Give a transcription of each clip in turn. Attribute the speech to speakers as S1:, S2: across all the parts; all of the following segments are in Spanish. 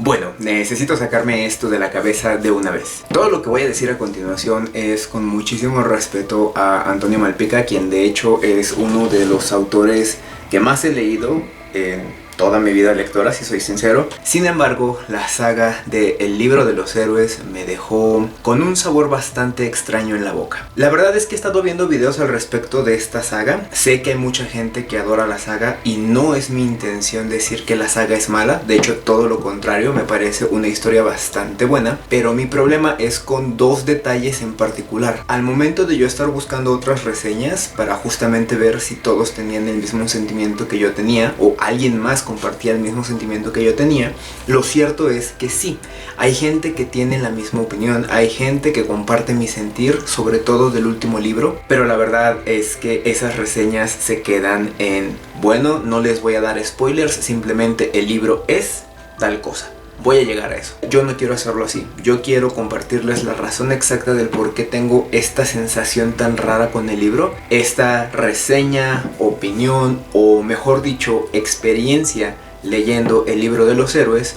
S1: Bueno, necesito sacarme esto de la cabeza de una vez. Todo lo que voy a decir a continuación es con muchísimo respeto a Antonio Malpica, quien de hecho es uno de los autores que más he leído en toda mi vida lectora, si soy sincero. Sin embargo, la saga de El Libro de los Héroes me dejó con un sabor bastante extraño en la boca. La verdad es que he estado viendo videos al respecto de esta saga. Sé que hay mucha gente que adora la saga y no es mi intención decir que la saga es mala. De hecho, todo lo contrario, me parece una historia bastante buena. Pero mi problema es con dos detalles en particular. Al momento de yo estar buscando otras reseñas para justamente ver si todos tenían el mismo sentimiento que yo tenía o alguien más compartía el mismo sentimiento que yo tenía, lo cierto es que sí, hay gente que tiene la misma opinión, hay gente que comparte mi sentir, sobre todo del último libro, pero la verdad es que esas reseñas se quedan en, bueno, no les voy a dar spoilers, simplemente el libro es tal cosa. Voy a llegar a eso. Yo no quiero hacerlo así. Yo quiero compartirles la razón exacta del por qué tengo esta sensación tan rara con el libro. Esta reseña, opinión o mejor dicho, experiencia leyendo El Libro de los Héroes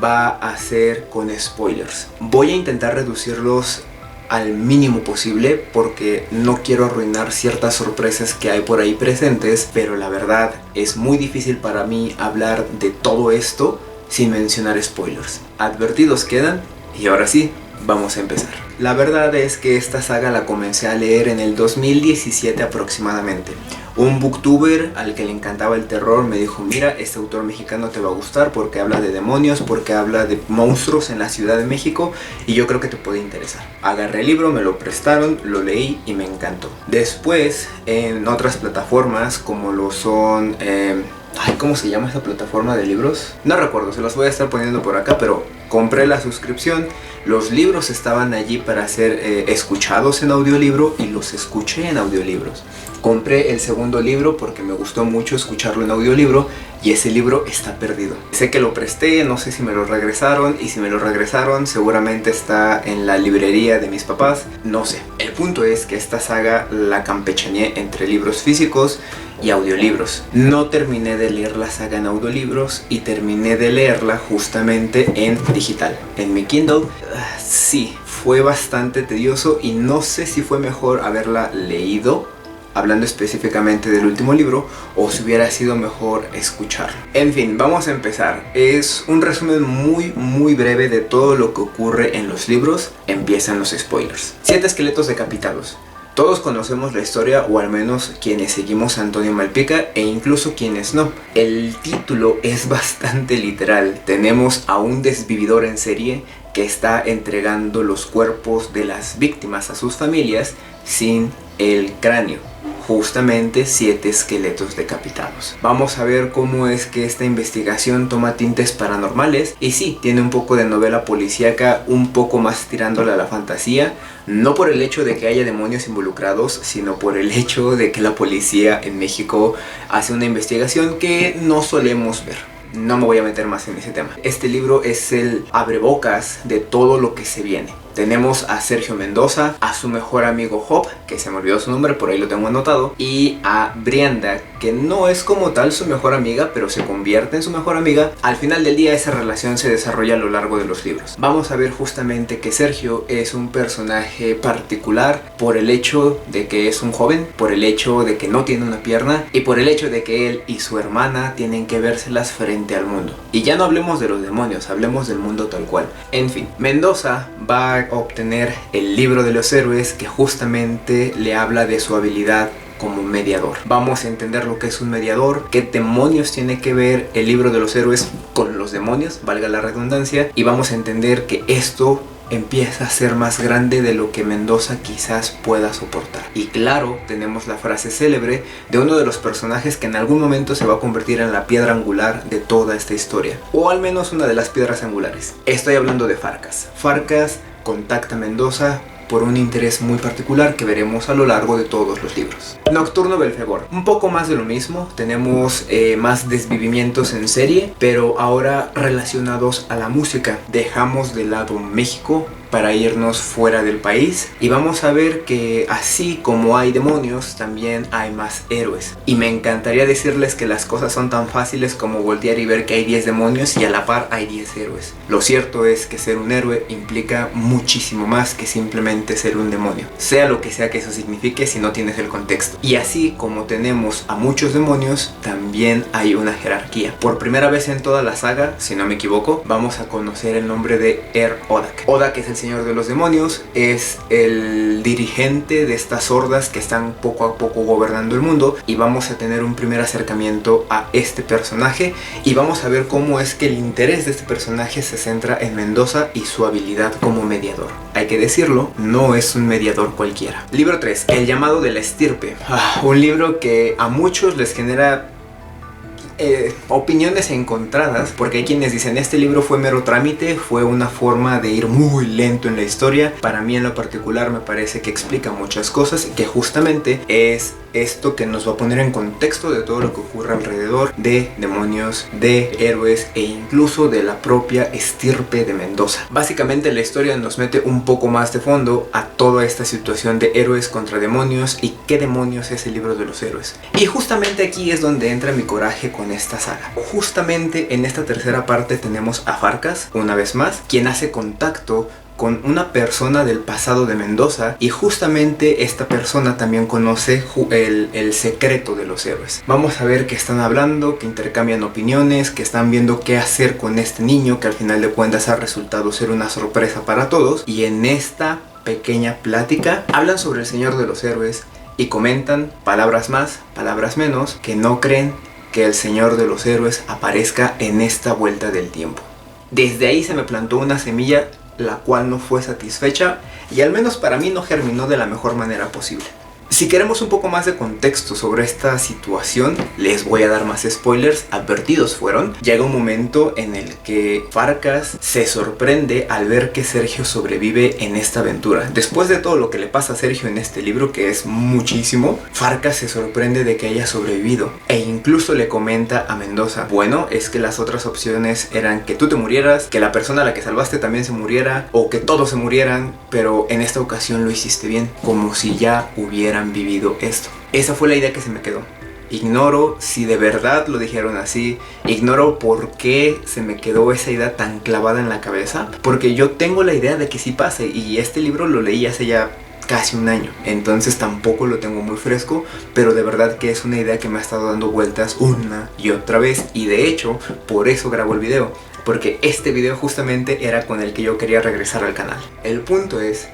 S1: va a ser con spoilers. Voy a intentar reducirlos al mínimo posible porque no quiero arruinar ciertas sorpresas que hay por ahí presentes, pero la verdad es muy difícil para mí hablar de todo esto sin mencionar spoilers. Advertidos quedan y ahora sí, vamos a empezar. La verdad es que esta saga la comencé a leer en el 2017 aproximadamente. Un booktuber al que le encantaba el terror me dijo, mira, este autor mexicano te va a gustar porque habla de demonios, porque habla de monstruos en la Ciudad de México y yo creo que te puede interesar. Agarré el libro, me lo prestaron, lo leí y me encantó. Después, en otras plataformas como lo son... ¿cómo se llama esa plataforma de libros? No recuerdo, se los voy a estar poniendo por acá, pero compré la suscripción. Los libros estaban allí para ser escuchados en audiolibro y los escuché en audiolibros. Compré el segundo libro porque me gustó mucho escucharlo en audiolibro y ese libro está perdido. Sé que lo presté, no sé si me lo regresaron y si me lo regresaron seguramente está en la librería de mis papás, no sé. El punto es que esta saga la campechaneé entre libros físicos y audiolibros. No terminé de leer la saga en audiolibros y terminé de leerla justamente en digital, en mi Kindle. Sí, fue bastante tedioso y no sé si fue mejor haberla leído, hablando específicamente del último libro, o si hubiera sido mejor escucharlo. En fin, vamos a empezar. Es un resumen muy breve de todo lo que ocurre en los libros. Empiezan los spoilers. 7 esqueletos decapitados. Todos conocemos la historia, o al menos quienes seguimos a Antonio Malpica e incluso quienes no. El título es bastante literal. Tenemos a un desvividor en serie que está entregando los cuerpos de las víctimas a sus familias sin el cráneo. Justamente 7 esqueletos decapitados. Vamos a ver cómo es que esta investigación toma tintes paranormales y sí, tiene un poco de novela policíaca, un poco más tirándole a la fantasía, no por el hecho de que haya demonios involucrados, sino por el hecho de que la policía en México hace una investigación que no solemos ver. No me voy a meter más en ese tema. Este libro es el abrebocas de todo lo que se viene. Tenemos a Sergio Mendoza, a su mejor amigo Job, que se me olvidó su nombre, por ahí lo tengo anotado, y a Brianda, que no es como tal su mejor amiga, pero se convierte en su mejor amiga. Al final del día esa relación se desarrolla a lo largo de los libros. Vamos a ver justamente que Sergio es un personaje particular por el hecho de que es un joven, por el hecho de que no tiene una pierna y por el hecho de que él y su hermana tienen que vérselas frente al mundo. Y ya no hablemos de los demonios, hablemos del mundo tal cual. En fin, Mendoza va a obtener el Libro de los Héroes, que justamente le habla de su habilidad como mediador. Vamos a entender lo que es un mediador, qué demonios tiene que ver el Libro de los Héroes con los demonios, valga la redundancia, y vamos a entender que esto empieza a ser más grande de lo que Mendoza quizás pueda soportar. Y claro, tenemos la frase célebre de uno de los personajes que en algún momento se va a convertir en la piedra angular de toda esta historia, o al menos una de las piedras angulares. Estoy hablando de Farcas. Farcas contacta a Mendoza por un interés muy particular que veremos a lo largo de todos los libros. Nocturno Belfegor, un poco más de lo mismo. Tenemos más desvivimientos en serie, pero ahora relacionados a la música. Dejamos de lado México para irnos fuera del país y vamos a ver que así como hay demonios, también hay más héroes. Y me encantaría decirles que las cosas son tan fáciles como voltear y ver que hay 10 demonios y a la par hay 10 héroes. Lo cierto es que ser un héroe implica muchísimo más que simplemente ser un demonio, sea lo que sea que eso signifique si no tienes el contexto. Y así como tenemos a muchos demonios, también hay una jerarquía. Por primera vez en toda la saga, si no me equivoco, vamos a conocer el nombre de Odak. Odak es el señor de los demonios, es el dirigente de estas hordas que están poco a poco gobernando el mundo, y vamos a tener un primer acercamiento a este personaje y vamos a ver cómo es que el interés de este personaje se centra en Mendoza y su habilidad como mediador. Hay que decirlo, no es un mediador cualquiera. Libro 3, El llamado de la estirpe. Un libro que a muchos les genera opiniones encontradas, porque hay quienes dicen este libro fue mero trámite, fue una forma de ir muy lento en la historia. Para mí en lo particular me parece que explica muchas cosas y que justamente es esto que nos va a poner en contexto de todo lo que ocurre alrededor de demonios, de héroes e incluso de la propia estirpe de Mendoza. Básicamente la historia nos mete un poco más de fondo a toda esta situación de héroes contra demonios y qué demonios es el libro de los héroes. Y justamente aquí es donde entra mi coraje con esta saga. Justamente en esta tercera parte tenemos a Farkas, una vez más, quien hace contacto con una persona del pasado de Mendoza, y justamente esta persona también conoce el secreto de los héroes. Vamos a ver que están hablando, que intercambian opiniones, que están viendo qué hacer con este niño que al final de cuentas ha resultado ser una sorpresa para todos. Y en esta pequeña plática hablan sobre el señor de los héroes y comentan, palabras más, palabras menos, que no creen que el señor de los héroes aparezca en esta vuelta del tiempo. Desde ahí se me plantó una semilla la cual no fue satisfecha y al menos para mí no germinó de la mejor manera posible. Si queremos un poco más de contexto sobre esta situación, les voy a dar más spoilers, advertidos fueron. Llega un momento en el que Farkas se sorprende al ver que Sergio sobrevive en esta aventura. Después de todo lo que le pasa a Sergio en este libro, que es muchísimo, Farkas se sorprende de que haya sobrevivido e incluso le comenta a Mendoza, bueno, es que las otras opciones eran que tú te murieras, que la persona a la que salvaste también se muriera o que todos se murieran, pero en esta ocasión lo hiciste bien, como si ya hubieran vivido esto. Esa fue la idea que se me quedó. Ignoro si de verdad lo dijeron así, ignoro por qué se me quedó esa idea tan clavada en la cabeza, porque yo tengo la idea de que sí pase, y este libro lo leí hace ya casi un año, entonces tampoco lo tengo muy fresco, pero de verdad que es una idea que me ha estado dando vueltas una y otra vez, y de hecho por eso grabo el video, porque este video justamente era con el que yo quería regresar al canal. El punto es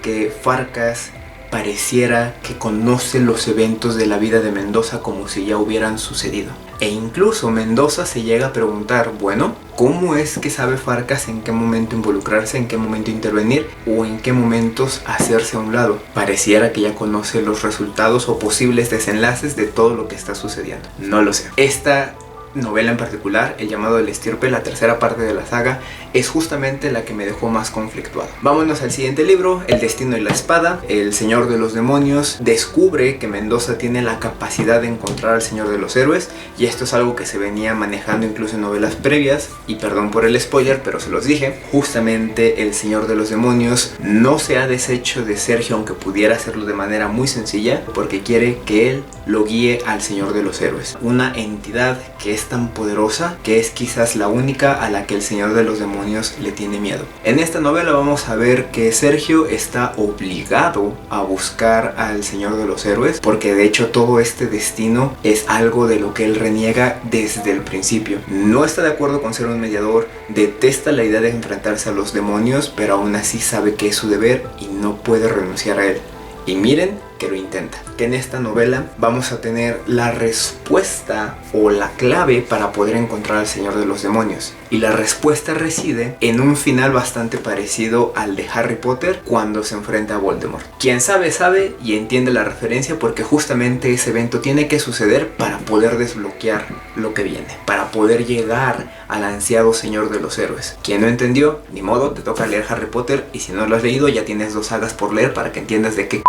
S1: que Farkas pareciera que conoce los eventos de la vida de Mendoza como si ya hubieran sucedido. E incluso Mendoza se llega a preguntar, bueno, ¿cómo es que sabe Farkas en qué momento involucrarse, en qué momento intervenir o en qué momentos hacerse a un lado? Pareciera que ya conoce los resultados o posibles desenlaces de todo lo que está sucediendo. No lo sé. Esta novela en particular, El llamado de la estirpe, la tercera parte de la saga, es justamente la que me dejó más conflictuado. Vámonos al siguiente libro, El destino y la espada. El señor de los demonios descubre que Mendoza tiene la capacidad de encontrar al señor de los héroes, y esto es algo que se venía manejando incluso en novelas previas, y perdón por el spoiler, pero se los dije. Justamente el señor de los demonios no se ha deshecho de Sergio, aunque pudiera hacerlo de manera muy sencilla, porque quiere que él lo guíe al señor de los héroes, una entidad que es tan poderosa que es quizás la única a la que el señor de los demonios le tiene miedo. En esta novela vamos a ver que Sergio está obligado a buscar al señor de los héroes, porque de hecho todo este destino es algo de lo que él reniega desde el principio. No está de acuerdo con ser un mediador, detesta la idea de enfrentarse a los demonios, pero aún así sabe que es su deber y no puede renunciar a él. Y miren que lo intenta. Que en esta novela vamos a tener la respuesta o la clave para poder encontrar al señor de los demonios. Y la respuesta reside en un final bastante parecido al de Harry Potter cuando se enfrenta a Voldemort. Quien sabe, sabe y entiende la referencia, porque justamente ese evento tiene que suceder para poder desbloquear lo que viene, para poder llegar al ansiado señor de los héroes. Quien no entendió, ni modo, te toca leer Harry Potter, y si no lo has leído ya tienes 2 sagas por leer para que entiendas de qué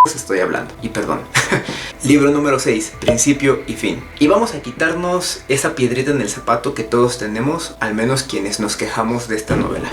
S1: estoy hablando. Y perdón. Libro número 6, principio y fin. Y vamos a quitarnos esa piedrita en el zapato que todos tenemos, al menos quienes nos quejamos de esta novela.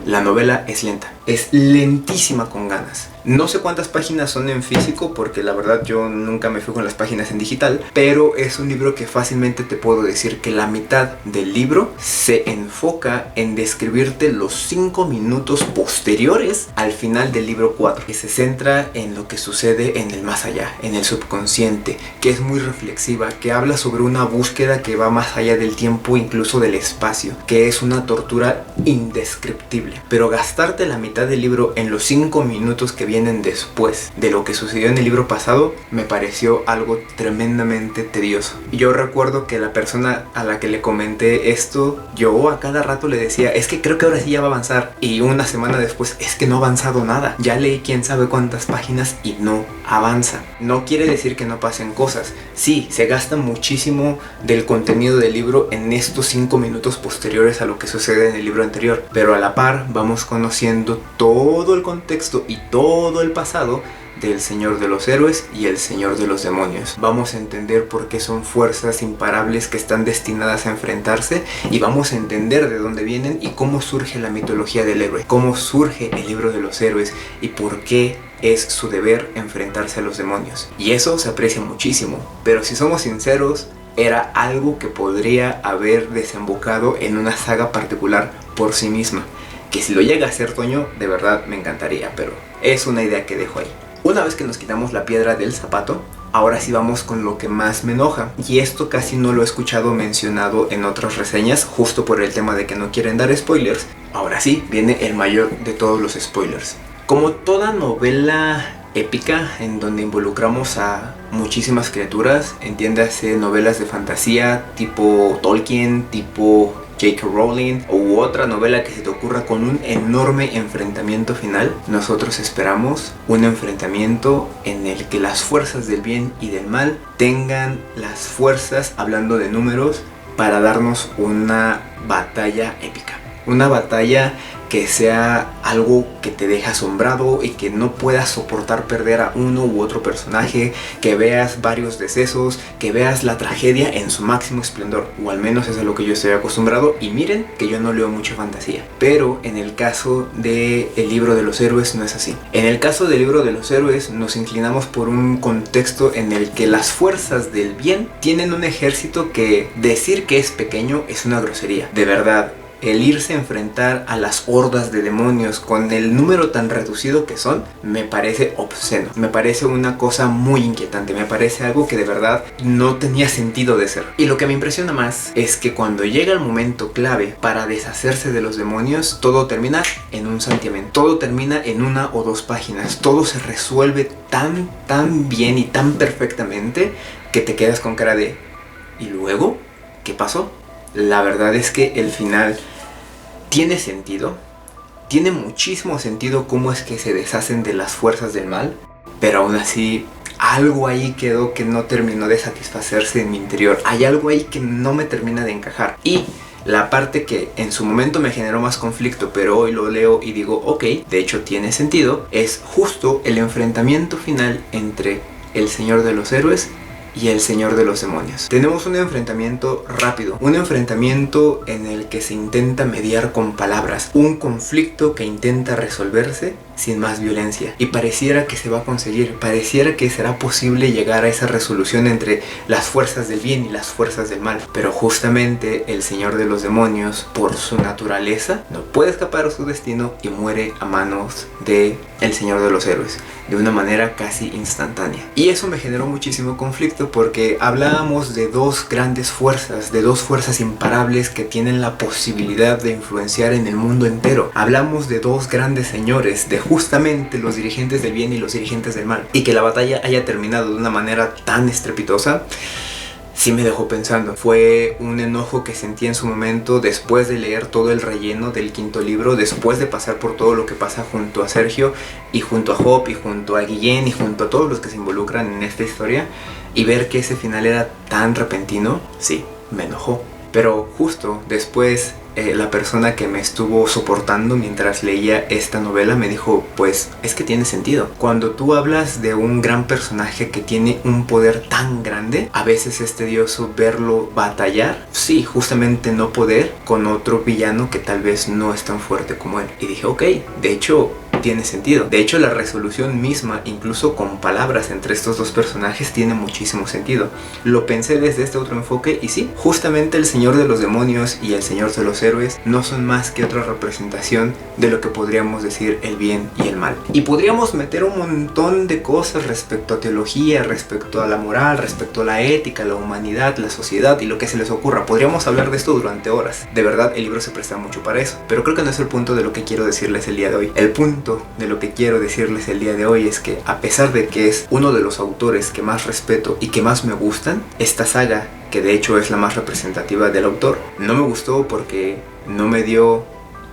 S1: La novela es lenta, es lentísima con ganas. No sé cuántas páginas son en físico porque la verdad yo nunca me fijo en las páginas en digital, pero es un libro que fácilmente te puedo decir que la mitad del libro se enfoca en describirte los 5 minutos posteriores al final del libro 4, que se centra en lo que sucede en el más allá, en el subconsciente, que es muy reflexiva, que habla sobre una búsqueda que va más allá del tiempo, incluso del espacio, que es una tortura indescriptible. Pero gastarte la mitad del libro en los 5 minutos que vienen después de lo que sucedió en el libro pasado me pareció algo tremendamente tedioso. Yo recuerdo que la persona a la que le comenté esto, yo a cada rato le decía, es que creo que ahora sí ya va a avanzar, y una semana después, es que no ha avanzado nada, ya leí quién sabe cuántas páginas y no avanza. No quiere decir que no pasen cosas, sí, se gasta muchísimo del contenido del libro en estos 5 minutos posteriores a lo que sucede en el libro anterior, pero a la par vamos conociendo todo el contexto y todo el pasado del Señor de los Héroes y el Señor de los Demonios. Vamos a entender por qué son fuerzas imparables que están destinadas a enfrentarse, y vamos a entender de dónde vienen y cómo surge la mitología del héroe, cómo surge el libro de los héroes y por qué es su deber enfrentarse a los demonios. Y eso se aprecia muchísimo, pero si somos sinceros, era algo que podría haber desembocado en una saga particular por sí misma, que si lo llega a hacer Toño, de verdad me encantaría, pero es una idea que dejo ahí. Una vez que nos quitamos la piedra del zapato, ahora sí vamos con lo que más me enoja, y esto casi no lo he escuchado mencionado en otras reseñas, justo por el tema de que no quieren dar spoilers. Ahora sí, viene el mayor de todos los spoilers. Como toda novela épica en donde involucramos a muchísimas criaturas, entiéndase novelas de fantasía tipo Tolkien, tipo J.K. Rowling u otra novela que se te ocurra con un enorme enfrentamiento final, nosotros esperamos un enfrentamiento en el que las fuerzas del bien y del mal tengan las fuerzas, hablando de números, para darnos una batalla épica. Una batalla que sea algo que te deje asombrado y que no puedas soportar perder a uno u otro personaje, que veas varios decesos, que veas la tragedia en su máximo esplendor, o al menos es a lo que yo estoy acostumbrado. Y miren que yo no leo mucha fantasía, pero en el caso del libro de los héroes no es así. En el caso del libro de los héroes nos inclinamos por un contexto en el que las fuerzas del bien tienen un ejército que decir que es pequeño es una grosería. De verdad, el irse a enfrentar a las hordas de demonios con el número tan reducido que son, me parece obsceno. Me parece una cosa muy inquietante. Me parece algo que de verdad no tenía sentido de ser. Y lo que me impresiona más es que cuando llega el momento clave para deshacerse de los demonios, todo termina en un santiamén. Todo termina en 1 o 2 páginas. Todo se resuelve tan bien y tan perfectamente que te quedas con cara de ¿y luego? ¿Qué pasó? La verdad es que el final tiene sentido, tiene muchísimo sentido cómo es que se deshacen de las fuerzas del mal, pero aún así algo ahí quedó que no terminó de satisfacerse en mi interior. Hay algo ahí que no me termina de encajar. Y la parte que en su momento me generó más conflicto, pero hoy lo leo y digo, ok, de hecho tiene sentido, es justo el enfrentamiento final entre el Señor de los Héroes y el Señor de los Demonios. Tenemos un enfrentamiento rápido, un enfrentamiento en el que se intenta mediar con palabras, un conflicto que intenta resolverse sin más violencia, y pareciera que se va a conseguir, pareciera que será posible llegar a esa resolución entre las fuerzas del bien y las fuerzas del mal, pero justamente el Señor de los Demonios, por su naturaleza, no puede escapar a su destino y muere a manos de el Señor de los Héroes, de una manera casi instantánea. Y eso me generó muchísimo conflicto, porque hablábamos de 2 grandes fuerzas, de 2 fuerzas imparables que tienen la posibilidad de influenciar en el mundo entero. Hablamos de 2 grandes señores, de justamente los dirigentes del bien y los dirigentes del mal. Y que la batalla haya terminado de una manera tan estrepitosa, sí me dejó pensando. Fue un enojo que sentí en su momento después de leer todo el relleno del 5.º libro, después de pasar por todo lo que pasa junto a Sergio y junto a Job y junto a Guillén y junto a todos los que se involucran en esta historia, y ver que ese final era tan repentino, sí, me enojó. Pero justo después la persona que me estuvo soportando mientras leía esta novela me dijo, pues es que tiene sentido. Cuando tú hablas de un gran personaje que tiene un poder tan grande, a veces es tedioso verlo batallar, sí, justamente no poder con otro villano que tal vez no es tan fuerte como él. Y dije, ok, de hecho tiene sentido. De hecho, la resolución misma, incluso con palabras entre estos dos personajes, tiene muchísimo sentido. Lo pensé desde este otro enfoque y sí, justamente el Señor de los Demonios y el Señor de los Héroes no son más que otra representación de lo que podríamos decir el bien y el mal. Y podríamos meter un montón de cosas respecto a teología, respecto a la moral, respecto a la ética, la humanidad, la sociedad y lo que se les ocurra. Podríamos hablar de esto durante horas. De verdad, el libro se presta mucho para eso. Pero creo que no es el punto de lo que quiero decirles el día de hoy. El punto de lo que quiero decirles el día de hoy es que, a pesar de que es uno de los autores que más respeto y que más me gustan, esta saga, que de hecho es la más representativa del autor, no me gustó porque no me dio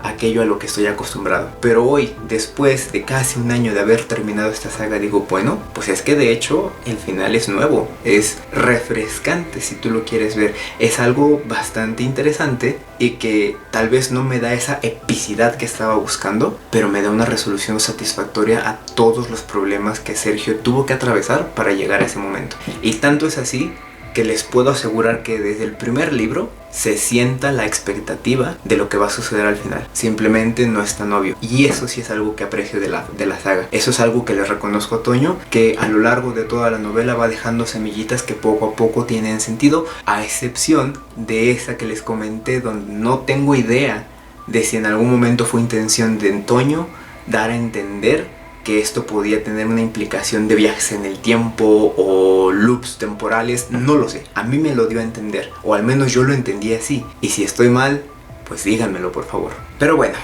S1: aquello a lo que estoy acostumbrado. Pero hoy, después de casi un año de haber terminado esta saga, digo, bueno, pues es que de hecho el final es nuevo, es refrescante si tú lo quieres ver, es algo bastante interesante y que tal vez no me da esa epicidad que estaba buscando, pero me da una resolución satisfactoria a todos los problemas que Sergio tuvo que atravesar para llegar a ese momento. Y tanto es así que les puedo asegurar que desde el primer libro se sienta la expectativa de lo que va a suceder al final. Simplemente no es tan obvio. Y eso sí es algo que aprecio de la saga. Eso es algo que le reconozco a Toño, que a lo largo de toda la novela va dejando semillitas que poco a poco tienen sentido, a excepción de esa que les comenté, donde no tengo idea de si en algún momento fue intención de Toño dar a entender que esto podía tener una implicación de viajes en el tiempo o loops temporales, no lo sé. A mí me lo dio a entender, o al menos yo lo entendí así. Y si estoy mal, pues díganmelo por favor. Pero bueno,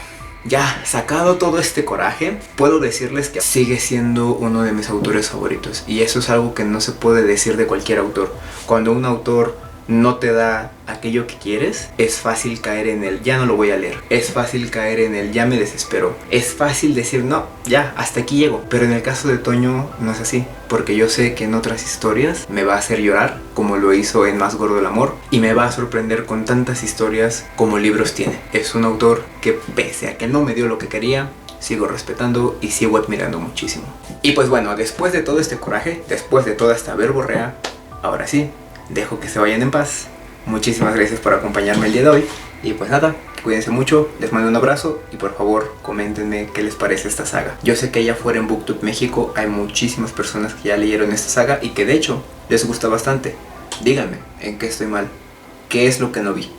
S1: ya sacado todo este coraje, puedo decirles que sigue siendo uno de mis autores favoritos. Y eso es algo que no se puede decir de cualquier autor. Cuando un autor no te da aquello que quieres, es fácil caer en el ya no lo voy a leer, es fácil caer en el ya me desespero, es fácil decir no, ya, hasta aquí llego. Pero en el caso de Toño no es así, porque yo sé que en otras historias me va a hacer llorar, como lo hizo en Más Gordo el Amor, y me va a sorprender con tantas historias como libros tiene. Es un autor que, pese a que no me dio lo que quería, sigo respetando y sigo admirando muchísimo. Y pues bueno, después de todo este coraje, después de toda esta verborrea, ahora sí, dejo que se vayan en paz. Muchísimas gracias por acompañarme el día de hoy. Y pues nada, cuídense mucho, les mando un abrazo y por favor coméntenme qué les parece esta saga. Yo sé que allá afuera en BookTube México hay muchísimas personas que ya leyeron esta saga y que de hecho les gusta bastante. Díganme en qué estoy mal, qué es lo que no vi.